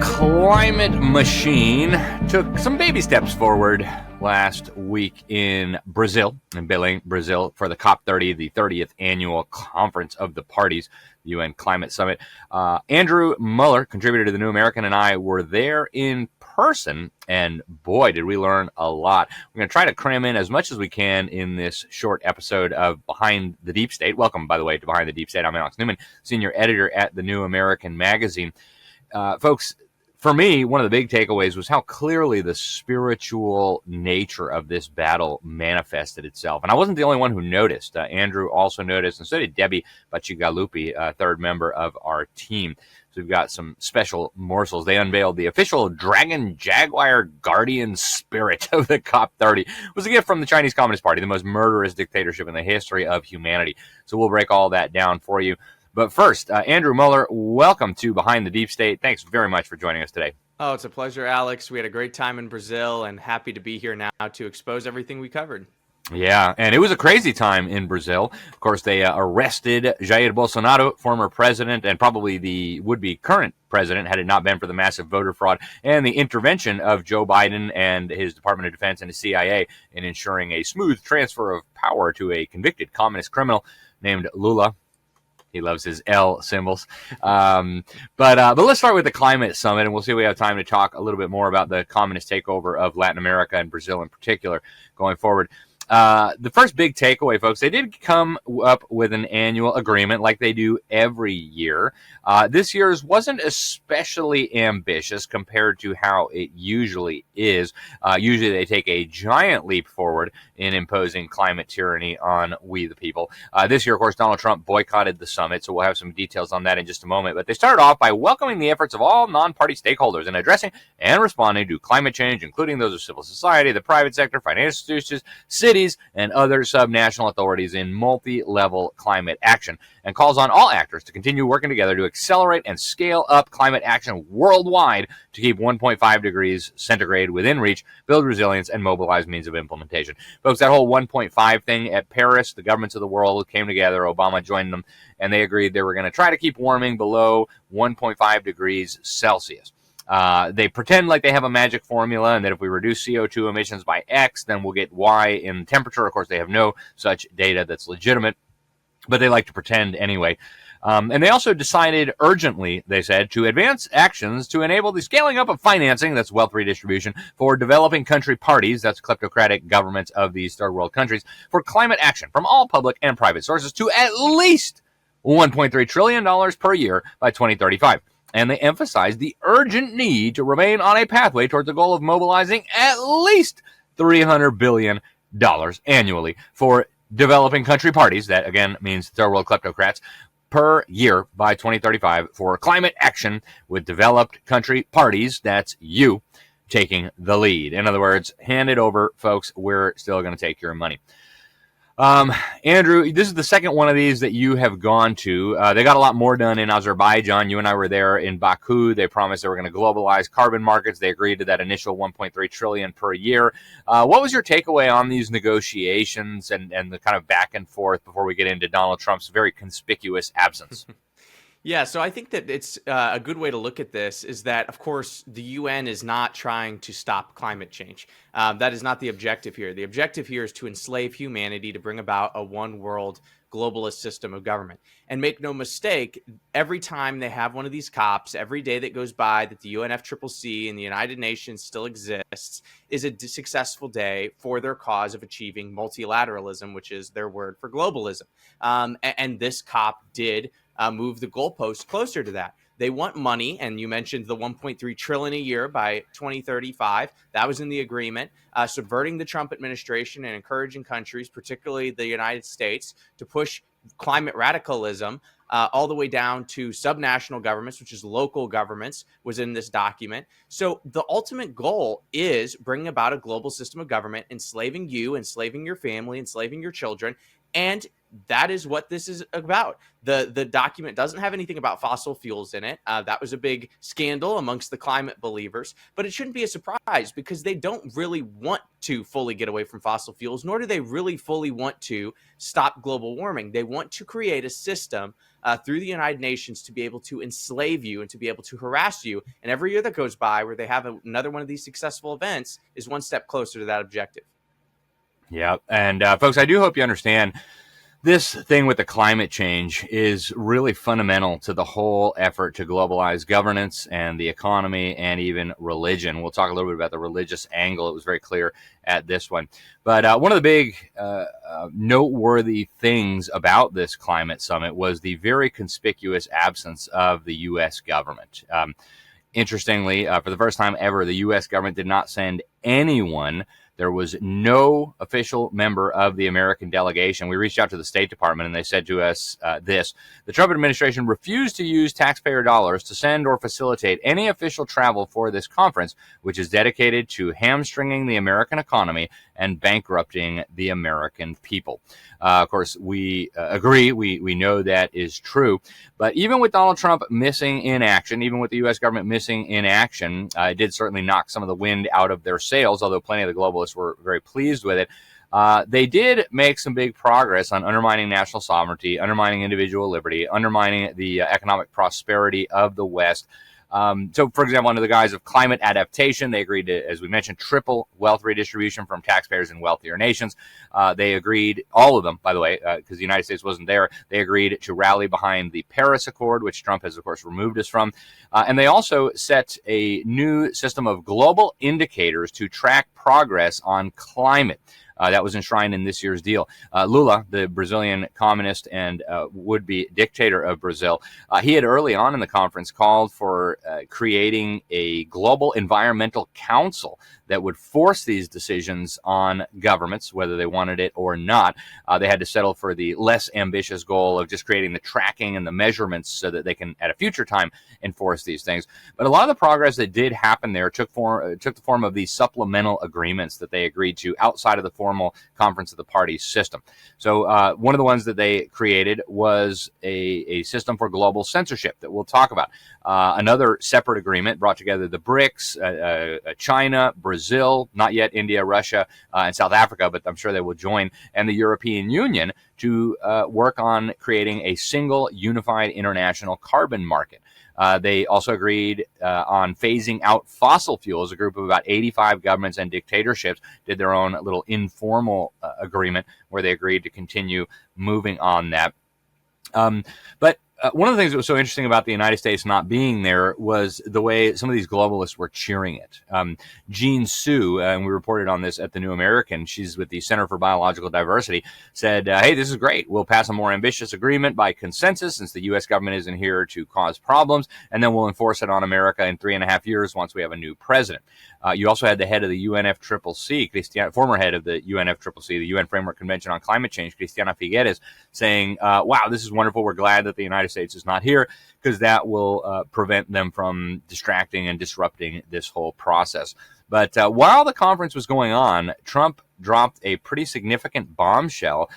climate machine took some baby steps forward last week in Brazil, in Belem, Brazil, for the COP30, the 30th annual conference of the parties, the UN Climate Summit. Andrew Muller, contributor to the New American, and I were there in person, and boy, did we learn a lot. We're going to try to cram in as much as we can in this short episode of Behind the Deep State. Welcome, by the way, to Behind the Deep State. I'm Alex Newman, senior editor at the New American magazine. Folks, for me, one of the big takeaways was how clearly the spiritual nature of this battle manifested itself. And I wasn't the only one who noticed. Andrew also noticed, and so did Debbie Bacigalupi, a third member of our team. So we've got some special morsels. They unveiled the official Dragon Jaguar Guardian spirit of the COP30. It was a gift from the Chinese Communist Party, the most murderous dictatorship in the history of humanity. So we'll break all that down for you. But first, Andrew Muller, welcome to Behind the Deep State. Thanks very much for joining us today. Oh, it's a pleasure, Alex. We had a great time in Brazil and happy to be here now to expose everything we covered. Yeah, and it was a crazy time in Brazil. Of course, they arrested Jair Bolsonaro, former president, and probably the would-be current president, had it not been for the massive voter fraud and the intervention of Joe Biden and his Department of Defense and the CIA in ensuring a smooth transfer of power to a convicted communist criminal named Lula. He loves his L symbols. But let's start with the climate summit, and we'll see if we have time to talk a little bit more about the communist takeover of Latin America and Brazil in particular going forward. The first big takeaway, folks, they did come up with an annual agreement like they do every year. This year's wasn't especially ambitious compared to how it usually is. Usually they take a giant leap forward in imposing climate tyranny on we the people. This year, of course, Donald Trump boycotted the summit, so we'll have some details on that in just a moment. But they started off by welcoming the efforts of all non-party stakeholders in addressing and responding to climate change, including those of civil society, the private sector, financial institutions, cities, and other subnational authorities in multi-level climate action, and calls on all actors to continue working together to accelerate and scale up climate action worldwide to keep 1.5 degrees centigrade within reach, build resilience, and mobilize means of implementation. Folks, that whole 1.5 thing at Paris, the governments of the world came together, Obama joined them, and they agreed they were going to try to keep warming below 1.5 degrees Celsius. They pretend like they have a magic formula and that if we reduce CO2 emissions by X, then we'll get Y in temperature. Of course, they have no such data that's legitimate, but they like to pretend anyway. And they also decided urgently, they said, to advance actions to enable the scaling up of financing, that's wealth redistribution, for developing country parties, that's kleptocratic governments of these third world countries, for climate action from all public and private sources to at least $1.3 trillion per year by 2035. And they emphasized the urgent need to remain on a pathway towards the goal of mobilizing at least $300 billion annually for developing country parties, that again means third world kleptocrats, per year by 2035 for climate action, with developed country parties, that's you, taking the lead. In other words, hand it over, folks, we're still going to take your money. Andrew, this is the second one of these that you have gone to. They got a lot more done in Azerbaijan. You and I were there in Baku. They promised they were going to globalize carbon markets. They agreed to that initial 1.3 trillion per year. What was your takeaway on these negotiations and the kind of back and forth before we get into Donald Trump's very conspicuous absence? Yeah, so I think that it's a good way to look at this is that, of course, the UN is not trying to stop climate change. That is not the objective here. The objective here is to enslave humanity to bring about a one world globalist system of government. And make no mistake, every time they have one of these COPs, every day that goes by that the UNFCCC and the United Nations still exists is a successful day for their cause of achieving multilateralism, which is their word for globalism. And this COP did move the goalposts closer to that. They want money, and you mentioned the 1.3 trillion a year by 2035. That was in the agreement, subverting the Trump administration and encouraging countries, particularly the United States, to push climate radicalism all the way down to subnational governments, which is local governments, was in this document. So the ultimate goal is bringing about a global system of government, enslaving you, enslaving your family, enslaving your children, and that is what this is about. The document doesn't have anything about fossil fuels in it. That was a big scandal amongst the climate believers, but it shouldn't be a surprise because they don't really want to fully get away from fossil fuels, nor do they really fully want to stop global warming. They want to create a system through the United Nations to be able to enslave you and to be able to harass you. And every year that goes by where they have another one of these successful events is one step closer to that objective. Yeah. And folks, I do hope you understand this thing with the climate change is really fundamental to the whole effort to globalize governance and the economy and even religion. We'll talk a little bit about the religious angle. It was very clear at this one. But one of the big noteworthy things about this climate summit was the very conspicuous absence of the U.S. government. Interestingly, for the first time ever, the U.S. government did not send anyone. There was no official member of the American delegation. We reached out to the State Department, and they said to us this: the Trump administration refused to use taxpayer dollars to send or facilitate any official travel for this conference, which is dedicated to hamstringing the American economy and bankrupting the American people. Of course, we agree. We know that is true. But even with Donald Trump missing in action, even with the U.S. government missing in action, it did certainly knock some of the wind out of their sails, although plenty of the globalists were very pleased with it. They did make some big progress on undermining national sovereignty, undermining individual liberty, undermining the economic prosperity of the West. So, for example, under the guise of climate adaptation, they agreed to, as we mentioned, triple wealth redistribution from taxpayers in wealthier nations. They agreed, all of them, by the way, because the United States wasn't there, they agreed to rally behind the Paris Accord, which Trump has, of course, removed us from. And they also set a new system of global indicators to track progress on climate. That was enshrined in this year's deal. Lula, the Brazilian communist and would-be dictator of Brazil, he had early on in the conference called for creating a global environmental council that would force these decisions on governments, whether they wanted it or not. They had to settle for the less ambitious goal of just creating the tracking and the measurements so that they can, at a future time, enforce these things. But a lot of the progress that did happen there took the form of these supplemental agreements that they agreed to outside of the formal Conference of the Parties system. So one of the ones that they created was a system for global censorship that we'll talk about. Another separate agreement brought together the BRICS, China, Brazil, not yet India, Russia, and South Africa, but I'm sure they will join, and the European Union to work on creating a single unified international carbon market. They also agreed on phasing out fossil fuels. A group of about 85 governments and dictatorships did their own little informal agreement where they agreed to continue moving on that. But one of the things that was so interesting about the United States not being there was the way some of these globalists were cheering it. Jean Sue, and we reported on this at the New American, she's with the Center for Biological Diversity, said, hey, this is great. We'll pass a more ambitious agreement by consensus since the U.S. government isn't here to cause problems, and then we'll enforce it on America in 3.5 years once we have a new president. You also had the head of the UNFCCC, former head of the UNFCCC, the UN Framework Convention on Climate Change, Christiana Figueres, saying, wow, this is wonderful. We're glad that the United States is not here because that will prevent them from distracting and disrupting this whole process. But while the conference was going on, Trump dropped a pretty significant bombshell.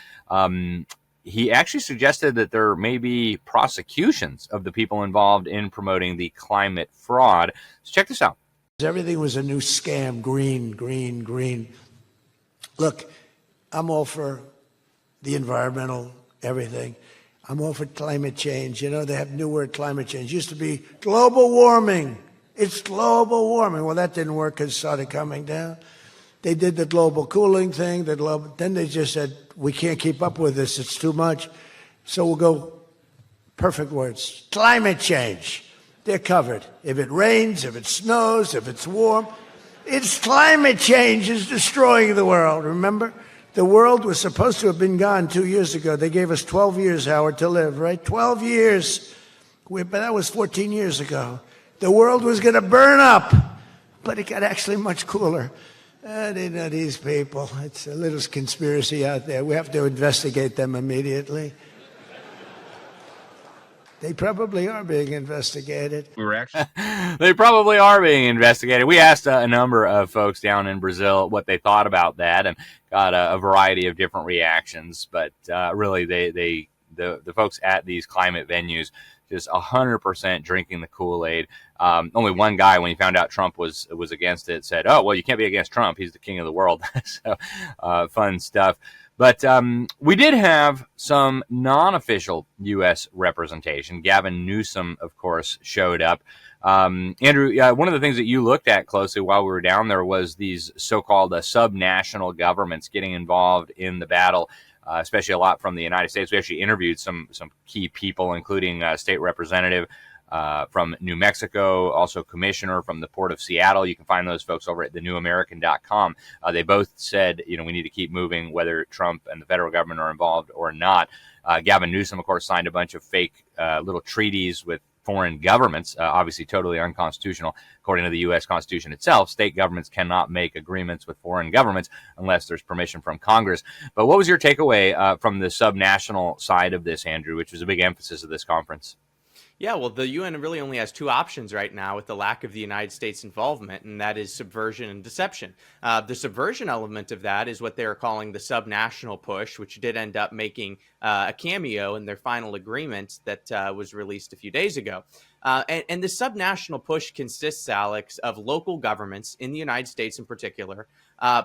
He actually suggested that there may be prosecutions of the people involved in promoting the climate fraud. So check this out. Everything was a new scam, green, green, green. Look, I'm all for the environmental, everything. I'm all for climate change. You know, they have new word, climate change. It used to be global warming. It's global warming. Well, that didn't work because it started coming down. They did the global cooling thing. Then they just said, we can't keep up with this. It's too much. So we'll go, perfect words, climate change. They're covered. If it rains, if it snows, if it's warm, it's climate change is destroying the world. Remember? The world was supposed to have been gone 2 years ago. They gave us 12 years, Howard, to live, right? 12 years. But that was 14 years ago. The world was going to burn up, but it got actually much cooler. These people, it's a little conspiracy out there. We have to investigate them immediately. They probably are being investigated. We were actually They probably are being investigated. We asked a number of folks down in Brazil what they thought about that, and got a variety of different reactions. But really, the folks at these climate venues just 100% drinking the Kool-Aid. Only one guy, when he found out Trump was against it, said, "Oh, well, you can't be against Trump. He's the king of the world." So fun stuff. But we did have some non-official U.S. representation. Gavin Newsom, of course, showed up. Andrew, one of the things that you looked at closely while we were down there was these so-called subnational governments getting involved in the battle, especially a lot from the United States. We actually interviewed some key people, including State Representative from New Mexico, also commissioner from the Port of Seattle. You can find those folks over at thenewamerican.com. They both said, we need to keep moving, whether Trump and the federal government are involved or not. Gavin Newsom, of course, signed a bunch of fake little treaties with foreign governments, obviously totally unconstitutional. According to the U.S. Constitution itself, state governments cannot make agreements with foreign governments unless there's permission from Congress. But what was your takeaway from the subnational side of this, Andrew, which was a big emphasis of this conference? Yeah, well, the UN really only has two options right now with the lack of the United States involvement, and that is subversion and deception. The subversion element of that is what they are calling the subnational push, which did end up making a cameo in their final agreement that was released a few days ago. And the subnational push consists, Alex, of local governments in the United States in particular,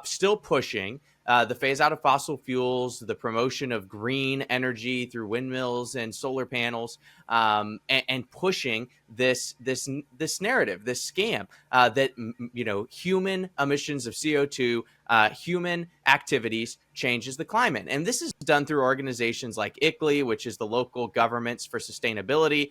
still pushing the phase out of fossil fuels, the promotion of green energy through windmills and solar panels, and pushing this narrative, this scam that human emissions of CO2, human activities changes the climate. And this is done through organizations like ICLEI, which is the Local Governments for Sustainability,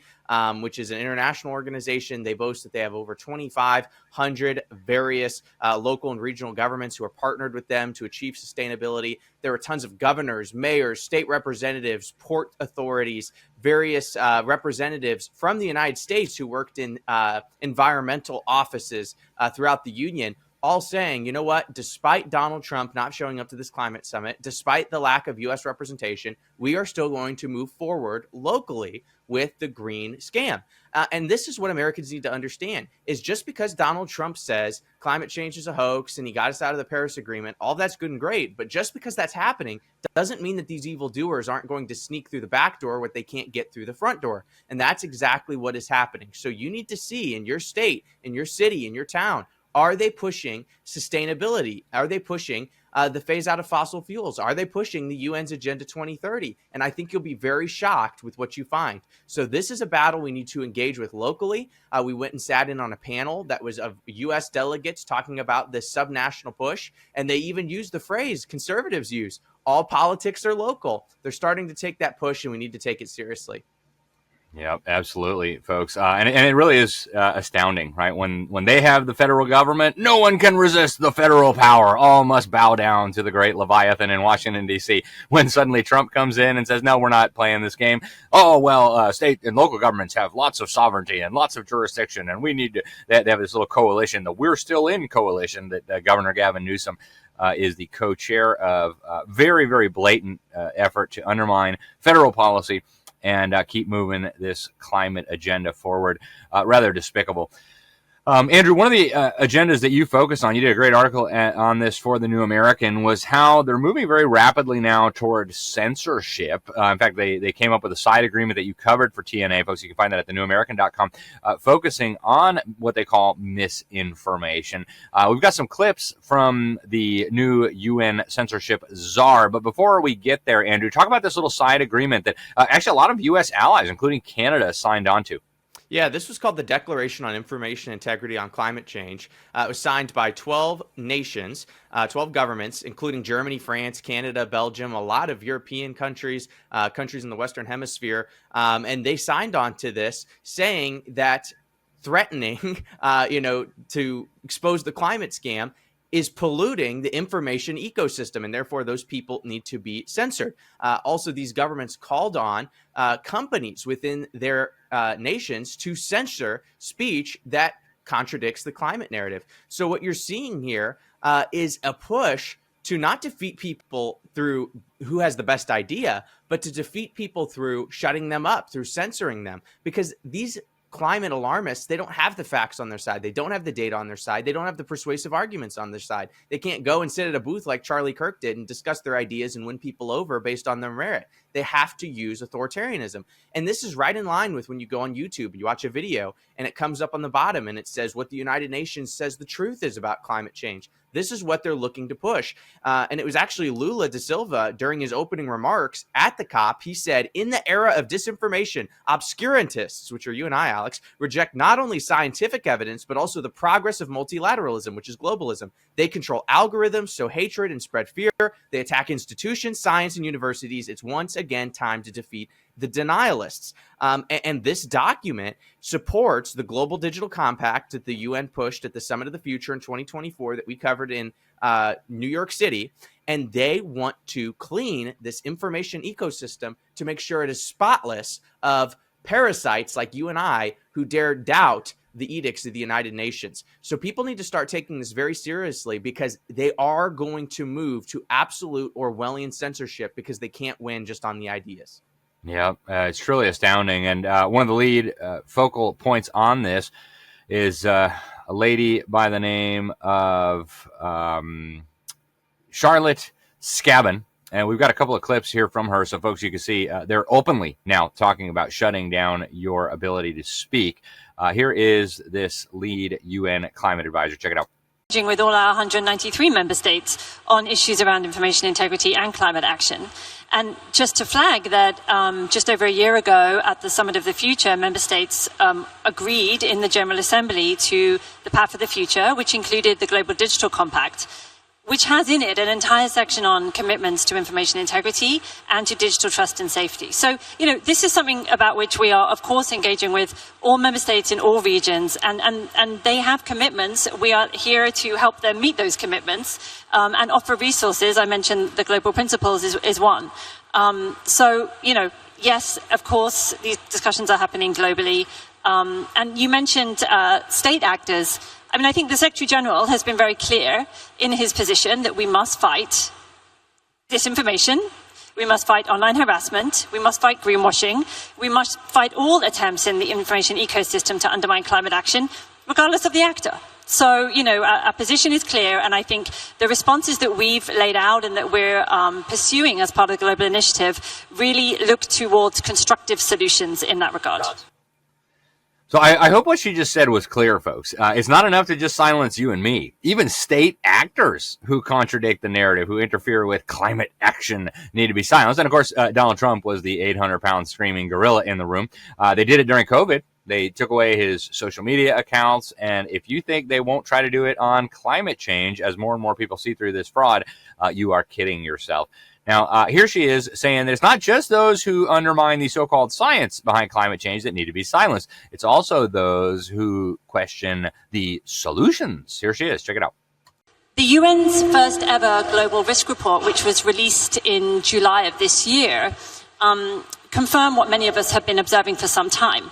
which is an international organization. They boast that they have over 2,500 various local and regional governments who are partnered with them to achieve sustainability. There are tons of governors, mayors, state representatives, port authorities, various representatives from the United States who worked in environmental offices throughout the union, all saying, you know what, despite Donald Trump not showing up to this climate summit, despite the lack of U.S. representation, we are still going to move forward locally with the green scam. And this is what Americans need to understand, is just because Donald Trump says climate change is a hoax and he got us out of the Paris Agreement, all that's good and great. But just because that's happening doesn't mean that these evildoers aren't going to sneak through the back door what they can't get through the front door. And that's exactly what is happening. So you need to see in your state, in your city, in your town, are they pushing sustainability? Are they pushing the phase out of fossil fuels? Are they pushing the UN's Agenda 2030? And I think you'll be very shocked with what you find. So this is a battle we need to engage with locally. We went and sat in on a panel that was of U.S. delegates talking about this subnational push. And they even used the phrase conservatives use, all politics are local. They're starting to take that push, and we need to take it seriously. Yeah, absolutely, folks. And it really is astounding, right? When they have the federal government, no one can resist the federal power. All must bow down to the great Leviathan in Washington, D.C. When suddenly Trump comes in and says, no, we're not playing this game. Oh, well, state and local governments have lots of sovereignty and lots of jurisdiction, and we need to, they have this little coalition, the We're Still In coalition that Governor Gavin Newsom is the co-chair of. Very, very blatant effort to undermine federal policy and keep moving this climate agenda forward. Rather despicable. Andrew, one of the agendas that you focused on, you did a great article on this for The New American, was how they're moving very rapidly now toward censorship. In fact, they came up with a side agreement that you covered for TNA, folks. You can find that at thenewamerican.com, focusing on what they call misinformation. We've got some clips from the new UN censorship czar. But before we get there, Andrew, talk about this little side agreement that actually a lot of U.S. allies, including Canada, signed on to. Yeah, this was called the Declaration on Information Integrity on Climate Change. It was signed by 12 nations, 12 governments, including Germany, France, Canada, Belgium, a lot of European countries, countries in the Western Hemisphere. And they signed on to this, saying that threatening, to expose the climate scam is polluting the information ecosystem, and therefore those people need to be censored. Also, these governments called on companies within their nations to censor speech that contradicts the climate narrative. So what you're seeing here is a push to not defeat people through who has the best idea, but to defeat people through shutting them up, through censoring them. Because these climate alarmists, they don't have the facts on their side. They don't have the data on their side. They don't have the persuasive arguments on their side. They can't go and sit at a booth like Charlie Kirk did and discuss their ideas and win people over based on their merit. They have to use authoritarianism. And this is right in line with when you go on YouTube and you watch a video and it comes up on the bottom and it says what the United Nations says the truth is about climate change. This is what they're looking to push. And it was actually Lula da Silva during his opening remarks at the COP. He said, in the era of disinformation, obscurantists, which are you and I, Alex, reject not only scientific evidence, but also the progress of multilateralism, which is globalism. They control algorithms, sow hatred and spread fear. They attack institutions, science, and universities. It's once again time to defeat the denialists. And this document supports the Global Digital Compact that the UN pushed at the Summit of the Future in 2024 that we covered in New York City. And they want to clean this information ecosystem to make sure it is spotless of parasites like you and I who dare doubt the edicts of the United Nations. So people need to start taking this very seriously because they are going to move to absolute Orwellian censorship because they can't win just on the ideas. Yeah, it's truly astounding. And one of the lead focal points on this is a lady by the name of Charlotte Scabin. And we've got a couple of clips here from her. So, folks, you can see they're openly now talking about shutting down your ability to speak. Here is this lead UN climate advisor. Check it out. With all our 193 member states on issues around information integrity and climate action. And just to flag that just over a year ago at the Summit of the Future, member states agreed in the General Assembly to the Path for the Future, which included the Global Digital Compact, which has in it an entire section on commitments to information integrity and to digital trust and safety. So, this is something about which we are, of course, engaging with all member states in all regions, and they have commitments. We are here to help them meet those commitments and offer resources. I mentioned the Global Principles is one. Yes, of course, these discussions are happening globally. And you mentioned state actors. I think the Secretary General has been very clear in his position that we must fight disinformation, we must fight online harassment, we must fight greenwashing, we must fight all attempts in the information ecosystem to undermine climate action, regardless of the actor. So, our position is clear, and I think the responses that we've laid out and that we're pursuing as part of the global initiative really look towards constructive solutions in that regard. So I hope what she just said was clear, folks. It's not enough to just silence you and me. Even state actors who contradict the narrative, who interfere with climate action, need to be silenced. And, of course, Donald Trump was the 800-pound screaming gorilla in the room. They did it during COVID. They took away his social media accounts. And if you think they won't try to do it on climate change, as more and more people see through this fraud, you are kidding yourself. Now, here she is saying that it's not just those who undermine the so-called science behind climate change that need to be silenced. It's also those who question the solutions. Here she is. Check it out. The UN's first ever global risk report, which was released in July of this year, confirmed what many of us have been observing for some time.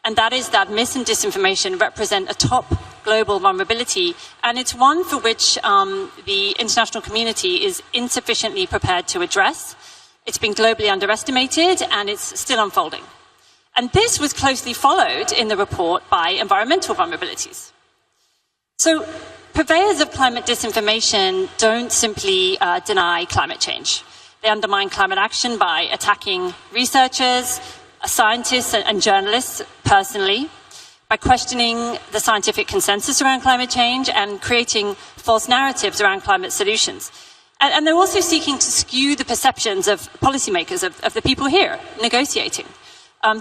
And that is that mis and disinformation represent a top global vulnerability, and it's one for which the international community is insufficiently prepared to address. It's been globally underestimated, and it's still unfolding. And this was closely followed in the report by environmental vulnerabilities. So purveyors of climate disinformation don't simply deny climate change. They undermine climate action by attacking researchers, scientists and journalists personally, by questioning the scientific consensus around climate change and creating false narratives around climate solutions. And they're also seeking to skew the perceptions of policymakers, of the people here negotiating,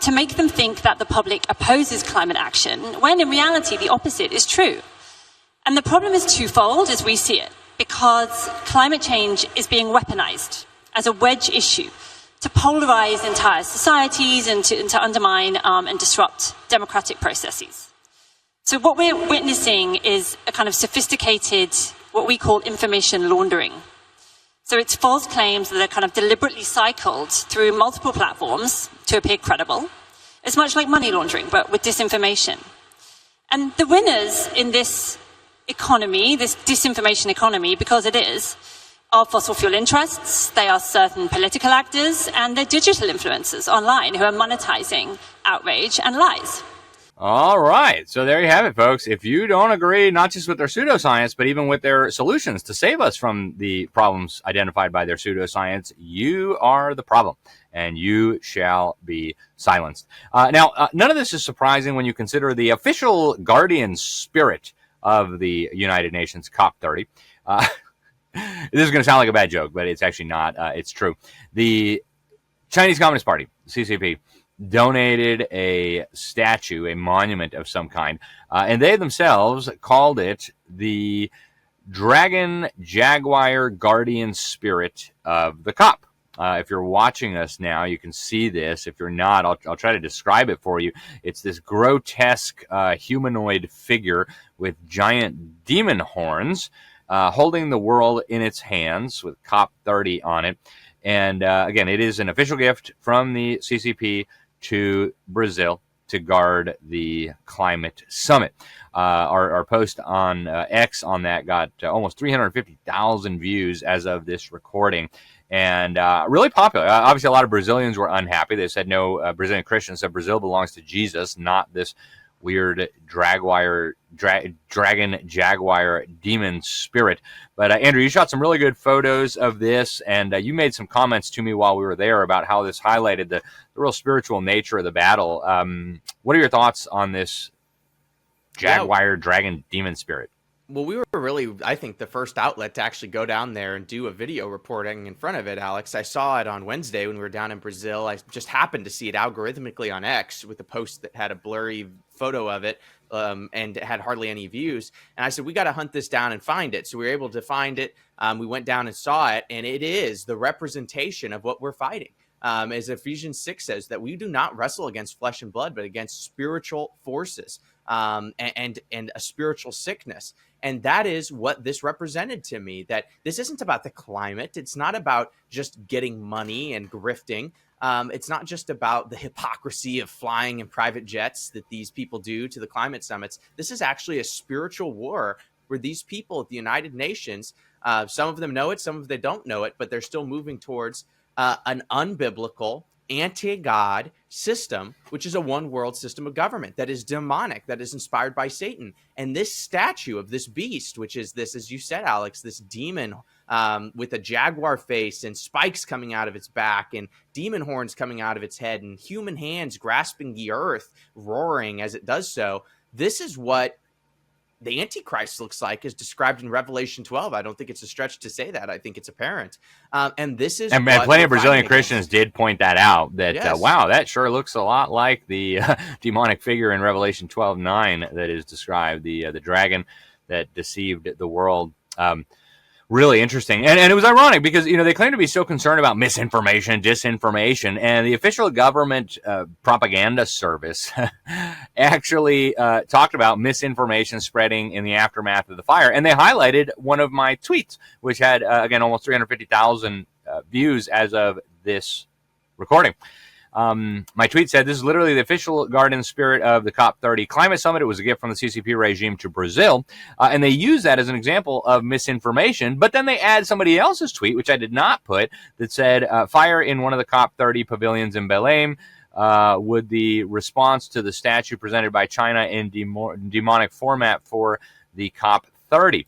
to make them think that the public opposes climate action, when in reality the opposite is true. And the problem is twofold as we see it, because climate change is being weaponized as a wedge issue to polarize entire societies and to undermine and disrupt democratic processes. So what we're witnessing is a kind of sophisticated, what we call information laundering. So it's false claims that are kind of deliberately cycled through multiple platforms to appear credible. It's much like money laundering, but with disinformation. And the winners in this economy, this disinformation economy, because it is, are fossil fuel interests, they are certain political actors, and they're digital influencers online who are monetizing outrage and lies. All right. So there you have it, folks. If you don't agree, not just with their pseudoscience, but even with their solutions to save us from the problems identified by their pseudoscience, you are the problem, and you shall be silenced. Now, none of this is surprising when you consider the official guardian spirit of the United Nations COP30. This is going to sound like a bad joke, but it's actually not. It's true. The Chinese Communist Party, CCP, donated a statue, a monument of some kind, and they themselves called it the Dragon Jaguar Guardian Spirit of the COP. If you're watching us now, you can see this. If you're not, I'll try to describe it for you. It's this grotesque humanoid figure with giant demon horns, holding the world in its hands with COP30 on it. And again, it is an official gift from the CCP to Brazil to guard the climate summit. Our post on X on that got almost 350,000 views as of this recording, and really popular. Obviously, a lot of Brazilians were unhappy. They said no, Brazilian Christians said Brazil belongs to Jesus, not this weird dragon jaguar demon spirit. But Andrew, you shot some really good photos of this, and you made some comments to me while we were there about how this highlighted the real spiritual nature of the battle. What are your thoughts on this jaguar dragon demon spirit? Well, we were really, I think, the first outlet to actually go down there and do a video reporting in front of it, Alex. I saw it on Wednesday when we were down in Brazil. I just happened to see it algorithmically on X with a post that had a blurry photo of it, and it had hardly any views. And I said, we got to hunt this down and find it. So we were able to find it. We went down and saw it, and it is the representation of what we're fighting. As Ephesians 6 says, that we do not wrestle against flesh and blood, but against spiritual forces and a spiritual sickness. And that is what this represented to me, that this isn't about the climate. It's not about just getting money and grifting. It's not just about the hypocrisy of flying in private jets that these people do to the climate summits. This is actually a spiritual war where these people at the United Nations, some of them know it, some of them don't know it, but they're still moving towards an unbiblical, anti-God system, which is a one world system of government that is demonic, that is inspired by Satan. And this statue of this beast, which is this, as you said, Alex, this demon with a jaguar face and spikes coming out of its back and demon horns coming out of its head and human hands grasping the earth, roaring as it does so. This is what the Antichrist looks like, is described in Revelation 12. I don't think it's a stretch to say that. I think it's apparent. And this is, and plenty of Brazilian Christians did point that out. That yes. Wow, that sure looks a lot like the demonic figure in Revelation 12:9 that is described, the dragon that deceived the world. Really interesting. And it was ironic because, they claim to be so concerned about misinformation, disinformation, and the official government propaganda service actually talked about misinformation spreading in the aftermath of the fire. And they highlighted one of my tweets, which had, again, almost 350,000 views as of this recording. My tweet said, this is literally the official guardian spirit of the COP30 climate summit. It was a gift from the CCP regime to Brazil. And they use that as an example of misinformation. But then they add somebody else's tweet, which I did not put, that said, fire in one of the COP30 pavilions in Belem. Would the response to the statue presented by China in demonic format for the COP30?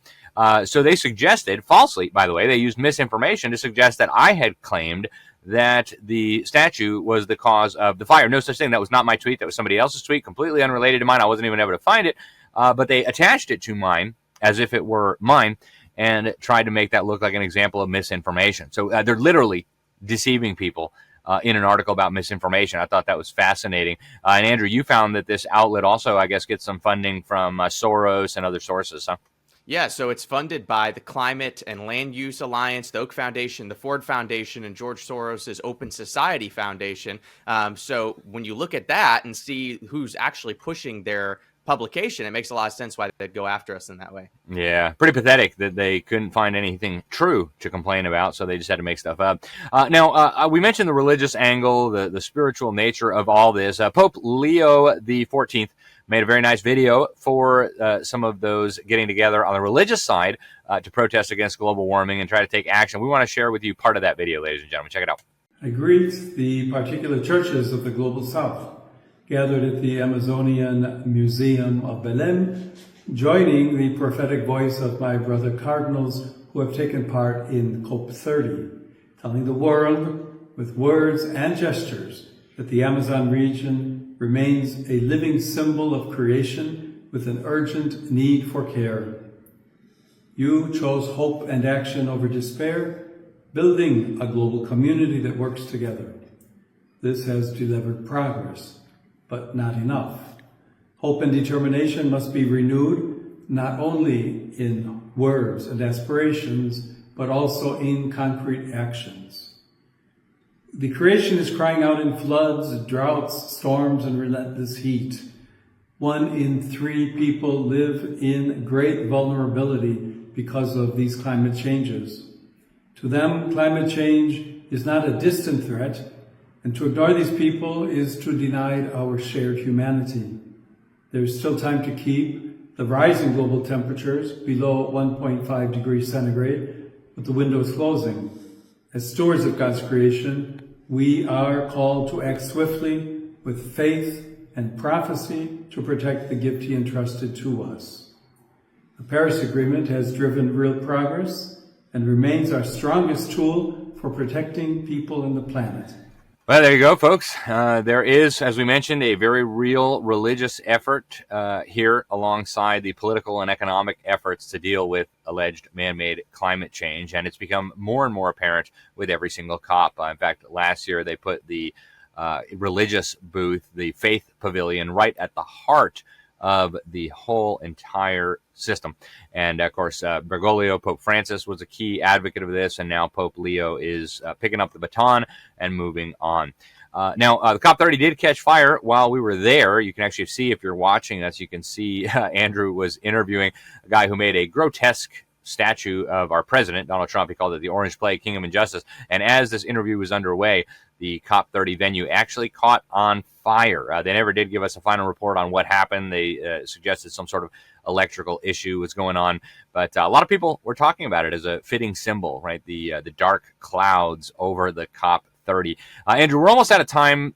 So they suggested, falsely, by the way, they used misinformation to suggest that I had claimed that the statue was the cause of the fire. No such thing. That was not my tweet. That was somebody else's tweet, completely unrelated to mine. I wasn't even able to find it, but they attached it to mine as if it were mine and tried to make that look like an example of misinformation. So they're literally deceiving people in an article about misinformation. I thought that was fascinating. And Andrew, you found that this outlet also, I guess, gets some funding from Soros and other sources, huh? Yeah, so it's funded by the Climate and Land Use Alliance, the Oak Foundation, the Ford Foundation, and George Soros' Open Society Foundation. So when you look at that and see who's actually pushing their publication, it makes a lot of sense why they'd go after us in that way. Yeah, pretty pathetic that they couldn't find anything true to complain about, so they just had to make stuff up. Now, we mentioned the religious angle, the spiritual nature of all this. Pope Leo the 14th made a very nice video for some of those getting together on the religious side to protest against global warming and try to take action. We want to share with you part of that video, ladies and gentlemen. Check it out. I greet the particular churches of the Global South, gathered at the Amazonian Museum of Belem, joining the prophetic voice of my brother cardinals who have taken part in COP30, telling the world with words and gestures that the Amazon region remains a living symbol of creation with an urgent need for care. You chose hope and action over despair, building a global community that works together. This has delivered progress, but not enough. Hope and determination must be renewed, not only in words and aspirations, but also in concrete actions. The creation is crying out in floods, droughts, storms, and relentless heat. 1 in 3 people live in great vulnerability because of these climate changes. To them, climate change is not a distant threat, and to ignore these people is to deny our shared humanity. There is still time to keep the rising global temperatures below 1.5 degrees centigrade, with the windows closing. As stewards of God's creation, we are called to act swiftly with faith and prophecy to protect the gift He entrusted to us. The Paris Agreement has driven real progress and remains our strongest tool for protecting people and the planet. Well, there you go, folks. There is, as we mentioned, a very real religious effort here alongside the political and economic efforts to deal with alleged man-made climate change. And it's become more and more apparent with every single COP. In fact, last year they put the religious booth, the faith pavilion, right at the heart of the whole entire system. And of course, Bergoglio, Pope Francis, was a key advocate of this, and now Pope Leo is picking up the baton and moving on. Now, the COP30 did catch fire while we were there. You can actually see, if you're watching us, you can see Andrew was interviewing a guy who made a grotesque statue of our president, Donald Trump. He called it the Orange Plague, Kingdom and Justice. And as this interview was underway, the COP30 venue actually caught on fire. They never did give us a final report on what happened. They suggested some sort of electrical issue was going on. But a lot of people were talking about it as a fitting symbol, right? The dark clouds over the COP30. Andrew, we're almost out of time.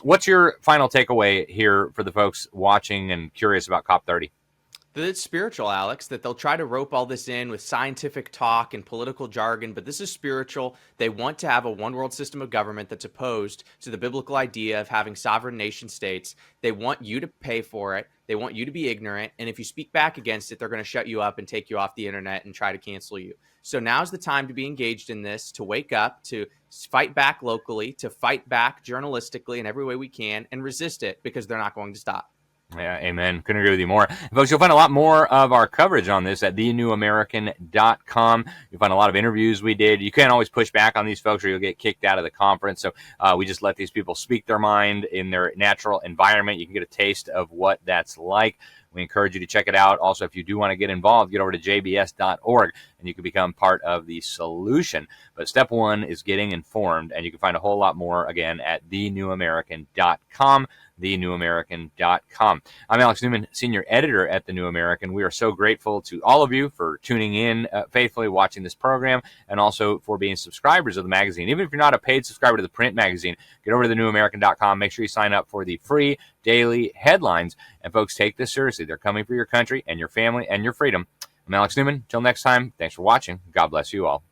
What's your final takeaway here for the folks watching and curious about COP30? That it's spiritual, Alex, that they'll try to rope all this in with scientific talk and political jargon, but this is spiritual. They want to have a one world system of government that's opposed to the biblical idea of having sovereign nation states. They want you to pay for it. They want you to be ignorant. And if you speak back against it, they're going to shut you up and take you off the internet and try to cancel you. So now's the time to be engaged in this, to wake up, to fight back locally, to fight back journalistically in every way we can, and resist it, because they're not going to stop. Yeah, amen. Couldn't agree with you more. Folks, you'll find a lot more of our coverage on this at thenewamerican.com. You'll find a lot of interviews we did. You can't always push back on these folks or you'll get kicked out of the conference. So we just let these people speak their mind in their natural environment. You can get a taste of what that's like. We encourage you to check it out. Also, if you do want to get involved, get over to jbs.org and you can become part of the solution. But step one is getting informed, and you can find a whole lot more, again, at thenewamerican.com. thenewamerican.com. I'm Alex Newman, senior editor at The New American. We are so grateful to all of you for tuning in faithfully, watching this program, and also for being subscribers of the magazine. Even if you're not a paid subscriber to the print magazine, get over to thenewamerican.com. Make sure you sign up for the free daily headlines. And folks, take this seriously. They're coming for your country and your family and your freedom. I'm Alex Newman. Till next time, thanks for watching. God bless you all.